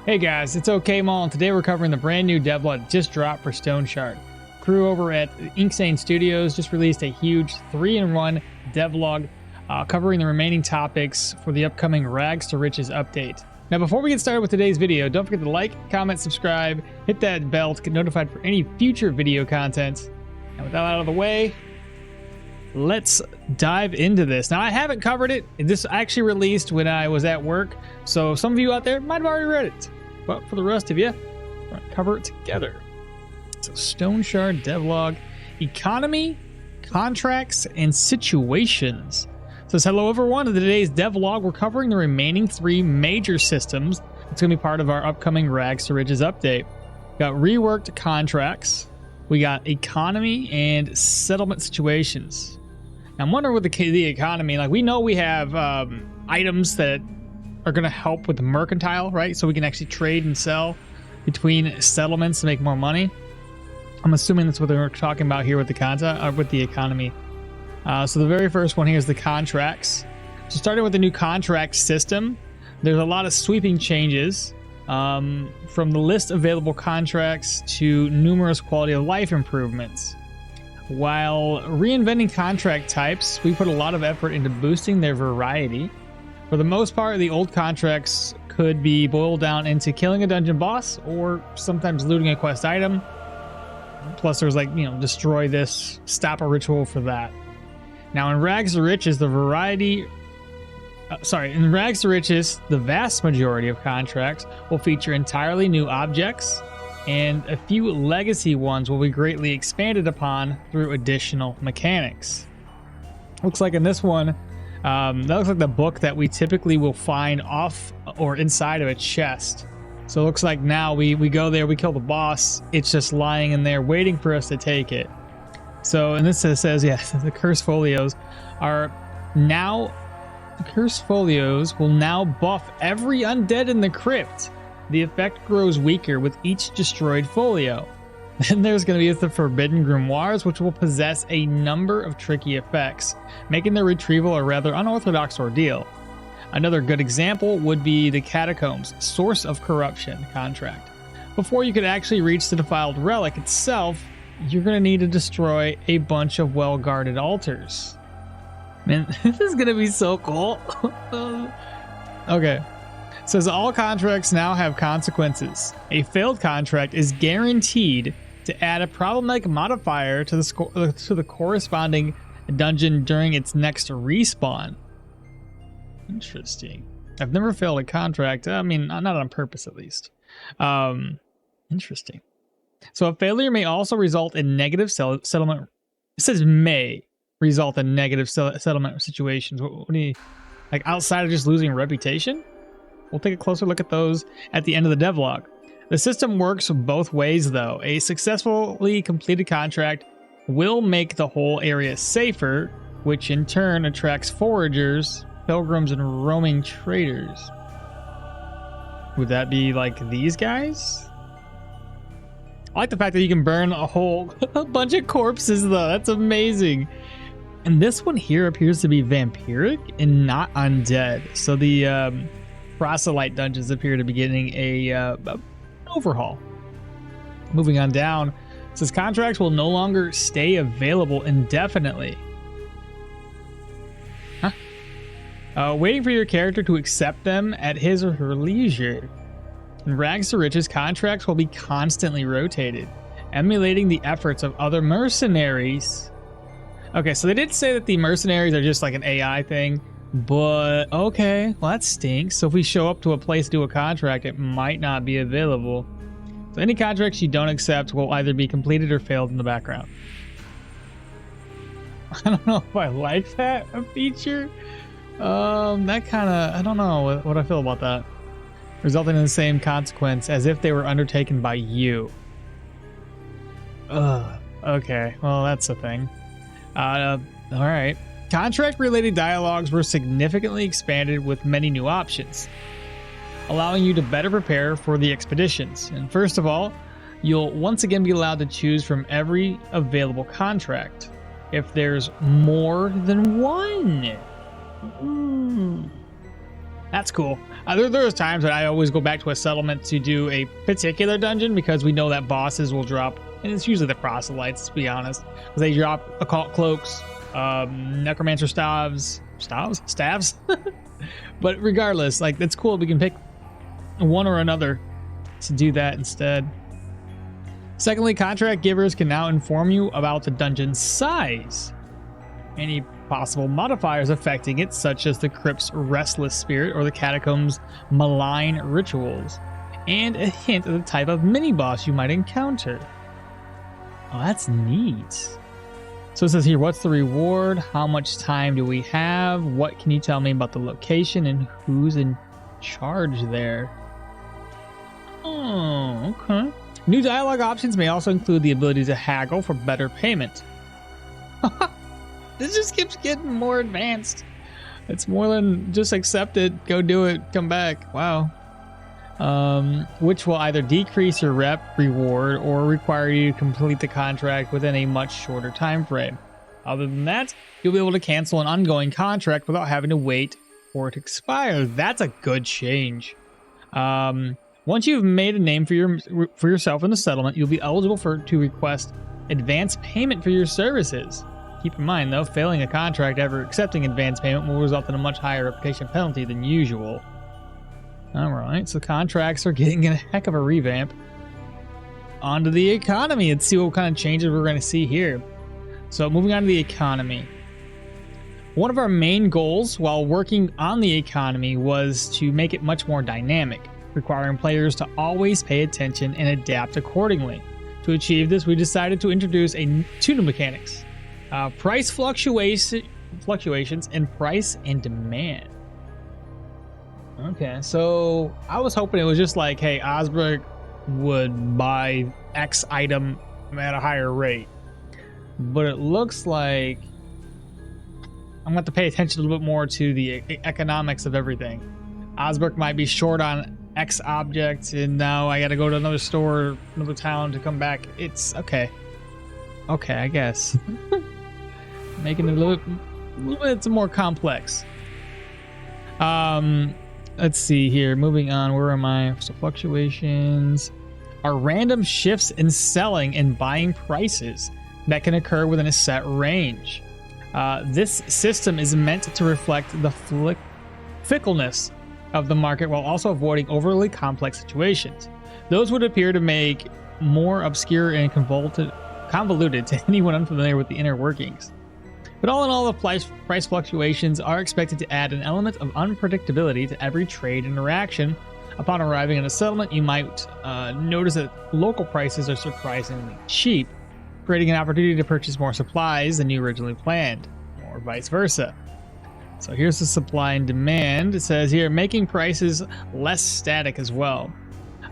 Hey guys, it's okmall, and today we're covering the brand new devlog that just dropped for Stoneshard. Crew over at Inksane Studios just released a huge 3-in-1 devlog covering the remaining topics for the upcoming Rags to Riches update. Now before we get started with today's video, don't forget to like, comment, subscribe, hit that bell to get notified for any future video content. And with that out of the way, let's dive into this. Now I haven't covered it. This actually released when I was at work, so some of you out there might have already read it. But for the rest of you, we're going to cover it together. So Stoneshard devlog, economy, contracts, and situations. Says hello everyone. In today's devlog, we're covering the remaining 3 major systems. It's going to be part of our upcoming Rags to Riches update. We got reworked contracts. We got economy and settlement situations. Now I'm wondering with the economy, like we know we have items that are going to help with the mercantile, right? So we can actually trade and sell between settlements to make more money. I'm assuming that's what they're talking about here with the content, with the economy. So the very first one here is the contracts. So starting with the new contract system, there's a lot of sweeping changes from the list of available contracts to numerous quality of life improvements. While reinventing contract types, we put a lot of effort into boosting their variety. For the most part, the old contracts could be boiled down into killing a dungeon boss or sometimes looting a quest item. Plus there's like, destroy this, stop a ritual for that. Now in Rags to Riches, the vast majority of contracts will feature entirely new objects, and a few legacy ones will be greatly expanded upon through additional mechanics. Looks like in this one, that looks like the book that we typically will find off or inside of a chest. So it looks like now we go there, we kill the boss, it's just lying in there waiting for us to take it. So, and this says, yeah, the cursed folios are now, the cursed folios will now buff every undead in the crypt. The effect grows weaker with each destroyed folio. Then there's going to be the forbidden grimoires, which will possess a number of tricky effects, making their retrieval a rather unorthodox ordeal. Another good example would be the Catacombs Source of Corruption contract. Before you could actually reach the defiled relic itself, you're going to need to destroy a bunch of well-guarded altars. Man, this is going to be so cool. Okay. It says all contracts now have consequences. A failed contract is guaranteed to add a problem-like modifier to the corresponding dungeon during its next respawn. Interesting. I've never failed a contract. I mean, not on purpose, at least. Interesting. So a failure may also result in negative settlement. It says may result in negative settlement situations. What do you, like outside of just losing a reputation? We'll take a closer look at those at the end of the devlog. The system works both ways though. A successfully completed contract will make the whole area safer, which in turn attracts foragers, pilgrims, and roaming traders. Would that be like these guys? I like the fact that you can burn a bunch of corpses though. That's amazing. And this one here appears to be vampiric and not undead. So the proselyte dungeons appear to be getting an overhaul. Moving on down, it says contracts will no longer stay available indefinitely. Huh? Waiting for your character to accept them at his or her leisure. In Rags to Riches, contracts will be constantly rotated, emulating the efforts of other mercenaries. Okay, so they did say that the mercenaries are just like an AI thing, but okay, well that stinks. So if we show up to a place to do a contract, it might not be available. So any contracts you don't accept will either be completed or failed in the background. I don't know if I like that feature. That kind of, I don't know what I feel about that. Resulting in the same consequence as if they were undertaken by you. Ugh. Okay, well that's a thing. All right. Contract-related dialogues were significantly expanded with many new options, allowing you to better prepare for the expeditions. And first of all, you'll once again be allowed to choose from every available contract. If there's more than one. That's cool. There's times that I always go back to a settlement to do a particular dungeon because we know that bosses will drop, and it's usually the proselytes, to be honest. Because they drop occult cloaks, necromancer staves. But regardless, like, that's cool. We can pick one or another to do that instead. Secondly, contract givers can now inform you about the dungeon's size, any possible modifiers affecting it, such as the crypt's restless spirit or the catacombs' malign rituals, and a hint of the type of mini-boss you might encounter. Oh, that's neat. So it says here, what's the reward? How much time do we have? What can you tell me about the location and who's in charge there? Oh, okay. New dialogue options may also include the ability to haggle for better payment. This just keeps getting more advanced. It's more than just accept it, go do it, come back. Wow. Which will either decrease your rep reward or require you to complete the contract within a much shorter time frame. Other than that, you'll be able to cancel an ongoing contract without having to wait for it to expire. That's a good change. Once you've made a name for yourself in the settlement, you'll be eligible to request advance payment for your services. Keep in mind, though, failing a contract after accepting advance payment will result in a much higher reputation penalty than usual. Alright, so contracts are getting a heck of a revamp. On to the economy. Let's see what kind of changes we're going to see here. So moving on to the economy. One of our main goals while working on the economy was to make it much more dynamic, requiring players to always pay attention and adapt accordingly. To achieve this, we decided to introduce two new mechanics. Price fluctuations and price and demand. Okay, so I was hoping it was just like, hey, Osbrook would buy X item at a higher rate. But it looks like I'm going to have to pay attention a little bit more to the economics of everything. Osbrook might be short on X object, and now I got to go to another store, another town to come back. It's okay. Okay, I guess. Making it a little bit more complex. Let's see here. Moving on. Where am I? So fluctuations are random shifts in selling and buying prices that can occur within a set range. This system is meant to reflect the fickleness of the market while also avoiding overly complex situations. Those would appear to make more obscure and convoluted to anyone unfamiliar with the inner workings. But all in all, the price fluctuations are expected to add an element of unpredictability to every trade interaction. Upon arriving at a settlement, you might notice that local prices are surprisingly cheap, creating an opportunity to purchase more supplies than you originally planned, or vice versa. So here's the supply and demand. It says here, making prices less static as well.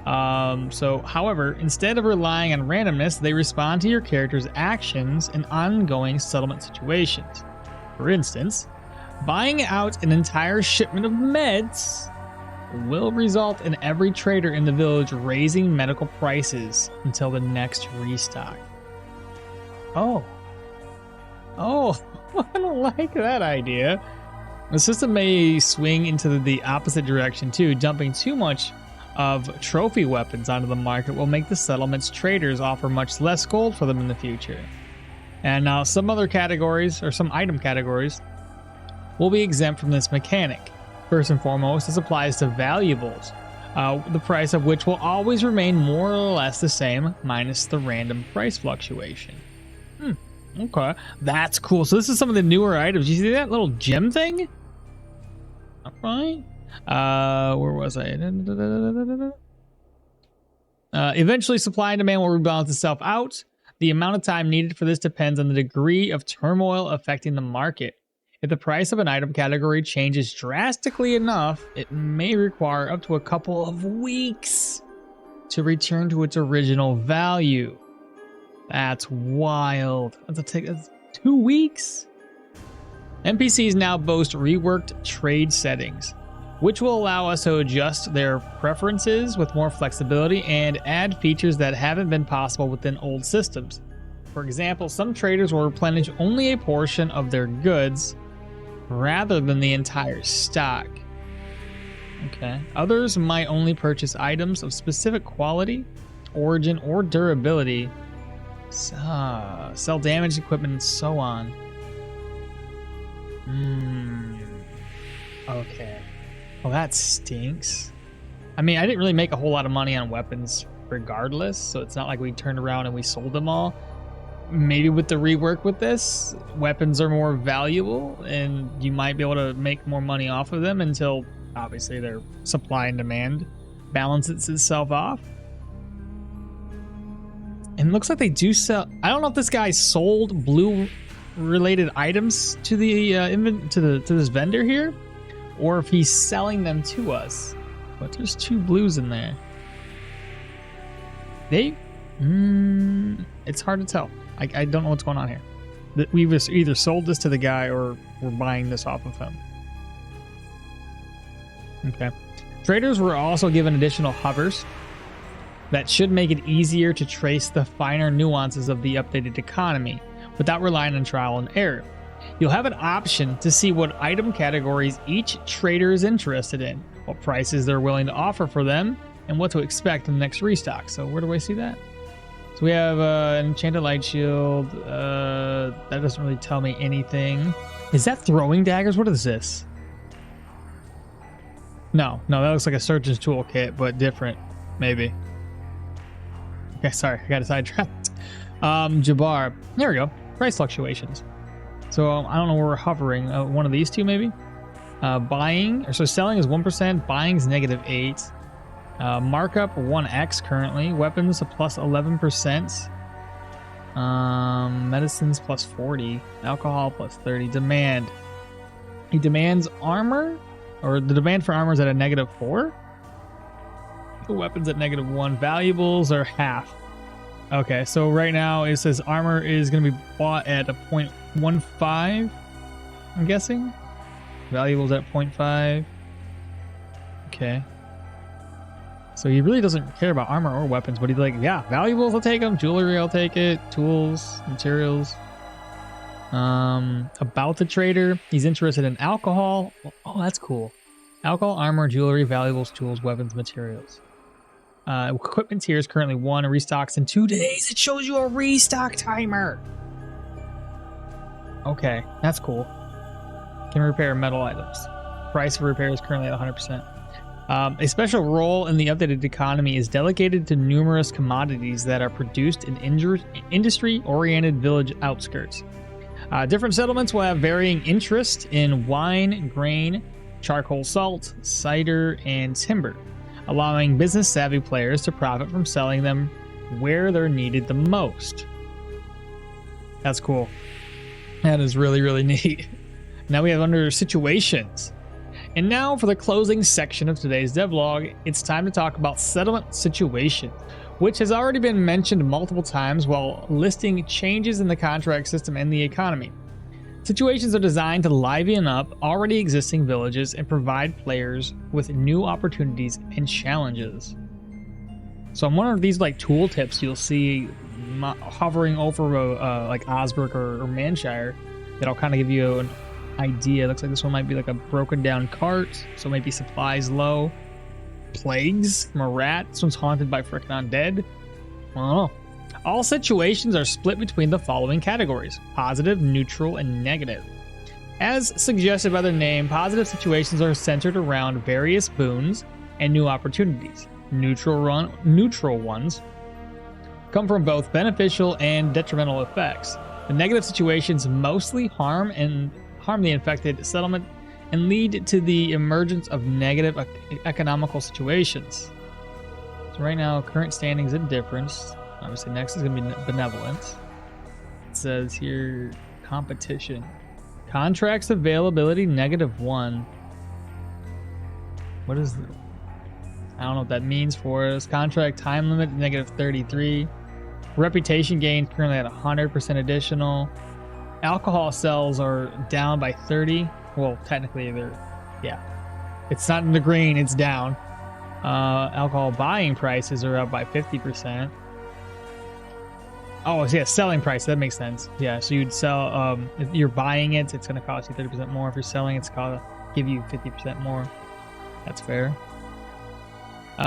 However, instead of relying on randomness, they respond to your character's actions in ongoing settlement situations. For instance, buying out an entire shipment of meds will result in every trader in the village raising medical prices until the next restock. Oh, I don't like that idea. The system may swing into the opposite direction too. Dumping too much of trophy weapons onto the market will make the settlement's traders offer much less gold for them in the future. And now some other categories, or some item categories, will be exempt from this mechanic. First and foremost, this applies to valuables, the price of which will always remain more or less the same, minus the random price fluctuation. Okay, that's cool. So this is some of the newer items. You see that little gem thing? All right. Where was I? Eventually, supply and demand will rebalance itself out. The amount of time needed for this depends on the degree of turmoil affecting the market. If the price of an item category changes drastically enough, it may require up to a couple of weeks to return to its original value. That's wild. That's 2 weeks. NPCs now boast reworked trade settings, which will allow us to adjust their preferences with more flexibility and add features that haven't been possible within old systems. For example, some traders will replenish only a portion of their goods rather than the entire stock. Okay. Others might only purchase items of specific quality, origin, or durability. Sell damaged equipment and so on. Okay. Well, that stinks. I mean, I didn't really make a whole lot of money on weapons regardless, so it's not like we turned around and we sold them all. Maybe with the rework with this, weapons are more valuable and you might be able to make more money off of them until obviously their supply and demand balances itself off. And it looks like they do sell. I don't know if this guy sold blue related items to the to this vendor here, or if he's selling them to us. But there's 2 blues in there. It's hard to tell. I don't know what's going on here. We've either sold this to the guy or we're buying this off of him. Okay. Traders were also given additional hovers that should make it easier to trace the finer nuances of the updated economy without relying on trial and error. You'll have an option to see what item categories each trader is interested in, what prices they're willing to offer for them, and what to expect in the next restock. So where do I see that? So we have an enchanted light shield. That doesn't really tell me anything. Is that throwing daggers? What is this? No, that looks like a surgeon's toolkit, but different, maybe. Okay, sorry, I got sidetracked. Jabbar. There we go. Price fluctuations. So I don't know where we're hovering. One of these 2 maybe. Selling is 1%. Buying is -8. Markup 1x currently. Weapons a plus 11%. Medicines plus 40. Alcohol plus 30. Demand. He demands armor, or the demand for armor is at a -4. The weapons at -1. Valuables are half. Okay, so right now it says armor is going to be bought at a 0.15. I'm guessing. Valuables at 0.5. Okay. So he really doesn't care about armor or weapons, but he's like, yeah, valuables, I'll take them. Jewelry, I'll take it. Tools, materials. About the trader, he's interested in alcohol. Oh, that's cool. Alcohol, armor, jewelry, valuables, tools, weapons, materials. Equipment tier is currently 1. Restocks in 2 days. It shows you a restock timer. Okay, that's cool. Can repair metal items. Price of repair is currently at 100%. A special role in the updated economy is delegated to numerous commodities that are produced in industry-oriented village outskirts. Different settlements will have varying interest in wine, grain, charcoal salt, cider, and timber, allowing business-savvy players to profit from selling them where they're needed the most. That's cool. That is really, really neat. Now we have under situations. And now for the closing section of today's devlog, it's time to talk about settlement situations, which has already been mentioned multiple times while listing changes in the contract system and the economy. Situations are designed to liven up already existing villages and provide players with new opportunities and challenges. So on one of these like tooltips, you'll see hovering over like Osbrook or Manshire, that'll kind of give you an idea. Looks like this one might be like a broken down cart, so maybe supplies low. Plagues from a rat. This one's haunted by frickin' undead. I don't know. All situations are split between the following categories: positive, neutral, and negative. As suggested by their name, positive situations are centered around various boons and new opportunities. Neutral ones come from both beneficial and detrimental effects. The negative situations mostly harm the infected settlement and lead to the emergence of negative economical situations. So right now, current standings indifference. Obviously, next is going to be benevolence. It says here, competition. Contracts availability, -1. What is this? I don't know what that means for us. Contract time limit, -33. Reputation gains currently at 100% additional. Alcohol sales are down by 30. Well, technically it's not in the green, it's down. Alcohol buying prices are up by 50%. Oh, yeah, selling price, that makes sense. Yeah, so you'd sell, if you're buying it, it's going to cost you 30% more. If you're selling, it's going to give you 50% more. That's fair.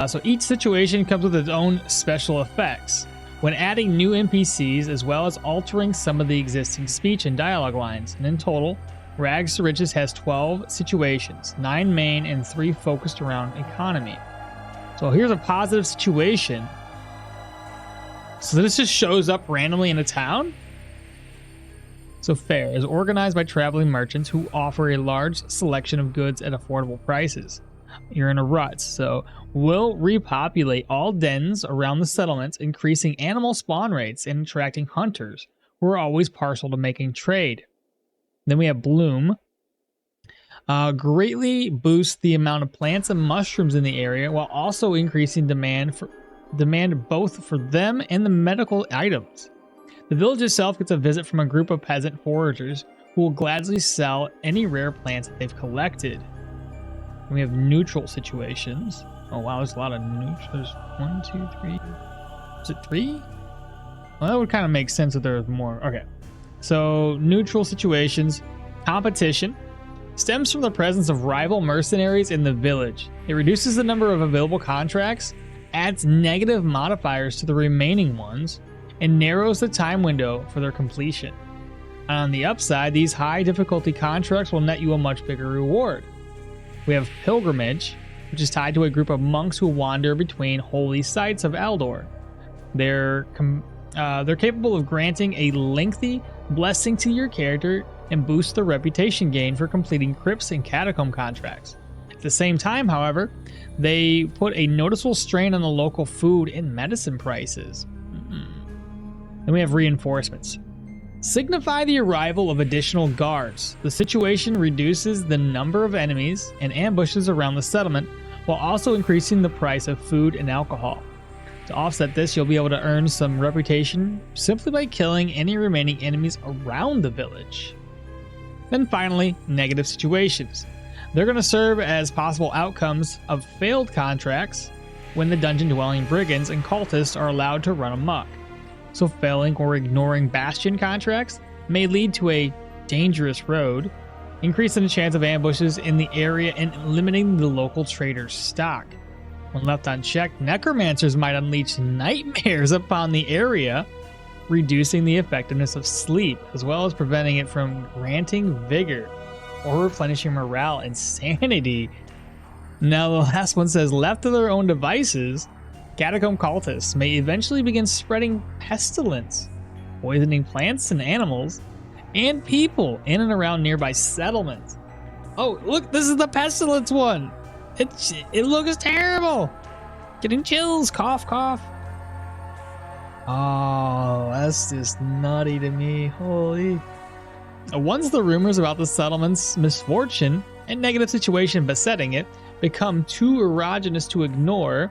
So each situation comes with its own special effects. When adding new NPCs, as well as altering some of the existing speech and dialogue lines. And in total, Rags to Riches has 12 situations, 9 main and 3 focused around economy. So here's a positive situation. So this just shows up randomly in a town? So fair is organized by traveling merchants who offer a large selection of goods at affordable prices. You're in a rut, so we'll repopulate all dens around the settlements, increasing animal spawn rates and attracting hunters who are always partial to making trade. Then we have Bloom. Greatly boosts the amount of plants and mushrooms in the area while also increasing demand both for them and the medical items. The village itself gets a visit from a group of peasant foragers who will gladly sell any rare plants that they've collected. And we have neutral situations. Oh wow, there's a lot of neutrals. There's 1, 2, 3. Is it 3? Well, that would kind of make sense if there was more. Okay. So, neutral situations. Competition stems from the presence of rival mercenaries in the village. It reduces the number of available contracts, adds negative modifiers to the remaining ones, and narrows the time window for their completion. On the upside, these high difficulty contracts will net you a much bigger reward. We have Pilgrimage, which is tied to a group of monks who wander between holy sites of Eldor. They're capable of granting a lengthy blessing to your character and boost the reputation gain for completing crypts and catacomb contracts. At the same time, however, they put a noticeable strain on the local food and medicine prices. Then we have Reinforcements. Signify the arrival of additional guards. The situation reduces the number of enemies and ambushes around the settlement while also increasing the price of food and alcohol. To offset this, you'll be able to earn some reputation simply by killing any remaining enemies around the village. Then finally, Negative Situations. They're going to serve as possible outcomes of failed contracts when the dungeon-dwelling brigands and cultists are allowed to run amok. So failing or ignoring bastion contracts may lead to a dangerous road, increasing the chance of ambushes in the area and limiting the local trader's stock. When left unchecked, necromancers might unleash nightmares upon the area, reducing the effectiveness of sleep, as well as preventing it from granting vigor or replenishing morale and sanity. Now the last one says, left to their own devices, catacomb cultists may eventually begin spreading pestilence, poisoning plants and animals, and people in and around nearby settlements. Oh, look, this is the pestilence one. It looks terrible. Getting chills, cough, cough. Oh, that's just nutty to me. Holy. Once the rumors about the settlement's misfortune and negative situation besetting it become too erogenous to ignore,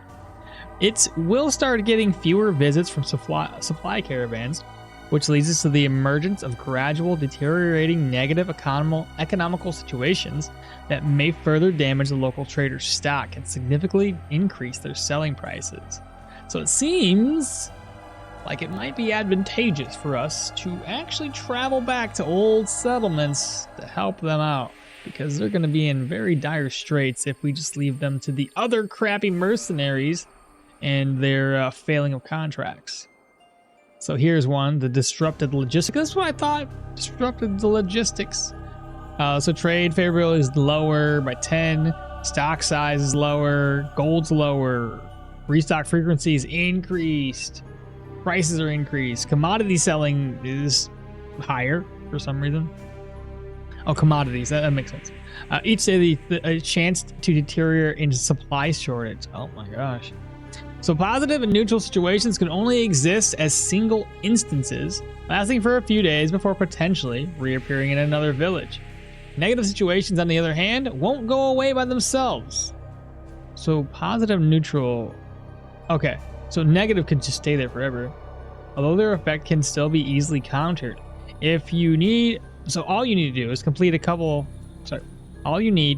it will start getting fewer visits from supply caravans, which leads us to the emergence of gradual deteriorating negative economical situations that may further damage the local trader's stock and significantly increase their selling prices. So it seems like it might be advantageous for us to actually travel back to old settlements to help them out, because they're going to be in very dire straits if we just leave them to the other crappy mercenaries and their failing of contracts. So here's one, the disrupted logistics. That's what I thought, disrupted the logistics. So trade favorability is lower by 10, stock size is lower, gold's lower, restock frequency is increased, prices are increased, commodity selling is higher for some reason. Oh, commodities, that makes sense. Each day a chance to deteriorate into supply shortage. Oh my gosh. So positive and neutral situations can only exist as single instances, lasting for a few days before potentially reappearing in another village. Negative situations, on the other hand, won't go away by themselves. So positive, neutral. Okay, so negative could just stay there forever, although their effect can still be easily countered. All you need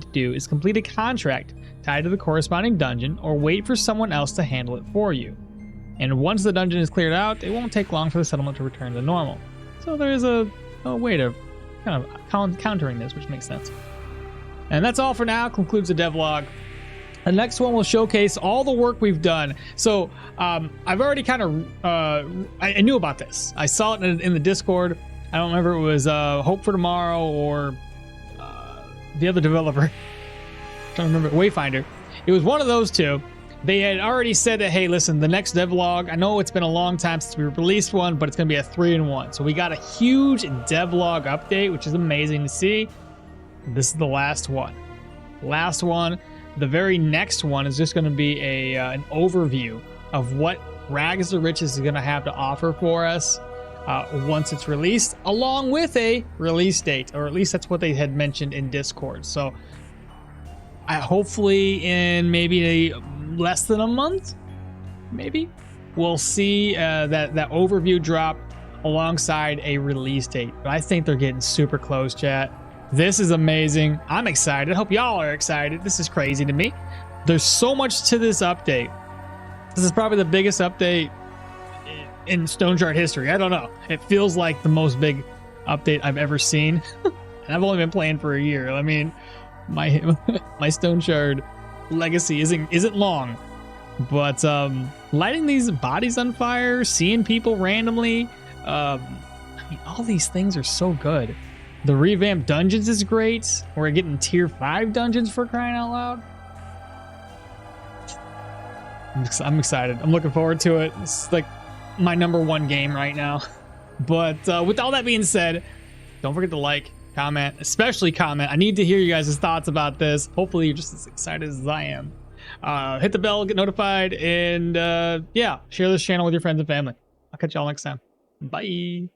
to do is complete a contract tied to the corresponding dungeon, or wait for someone else to handle it for you. And once the dungeon is cleared out, it won't take long for the settlement to return to normal. So there is a way to kind of countering this, which makes sense. And that's all for now. Concludes the devlog. The next one will showcase all the work we've done. So I've already kind of, I knew about this. I saw it in the Discord. I don't remember if it was Hope for Tomorrow or the other developer. I don't remember, Wayfinder. It was one of those two. They had already said that, hey, listen, the next devlog, I know it's been a long time since we released one, but it's going to be a 3-in-1. So we got a huge devlog update, which is amazing to see. This is the last one. Last one. The very next one is just going to be an overview of what Rags to Riches is going to have to offer for us once it's released, along with a release date, or at least that's what they had mentioned in Discord. So hopefully in maybe less than a month, maybe, we'll see that overview drop alongside a release date. But I think they're getting super close, chat. This is amazing. I'm excited. I hope y'all are excited. This is crazy to me. There's so much to this update. This is probably the biggest update in Stoneshard history. I don't know. It feels like the most big update I've ever seen. And I've only been playing for a year. I mean, my Stoneshard legacy isn't long. But lighting these bodies on fire, seeing people randomly, I mean, all these things are so good. The revamped dungeons is great. We're getting tier 5 dungeons, for crying out loud. I'm excited. I'm looking forward to it. It's like my #1 game right now. But with all that being said, don't forget to like, comment, especially comment. I need to hear you guys' thoughts about this. Hopefully you're just as excited as I am. Hit the bell, get notified, and yeah, share this channel with your friends and family. I'll catch y'all next time. Bye.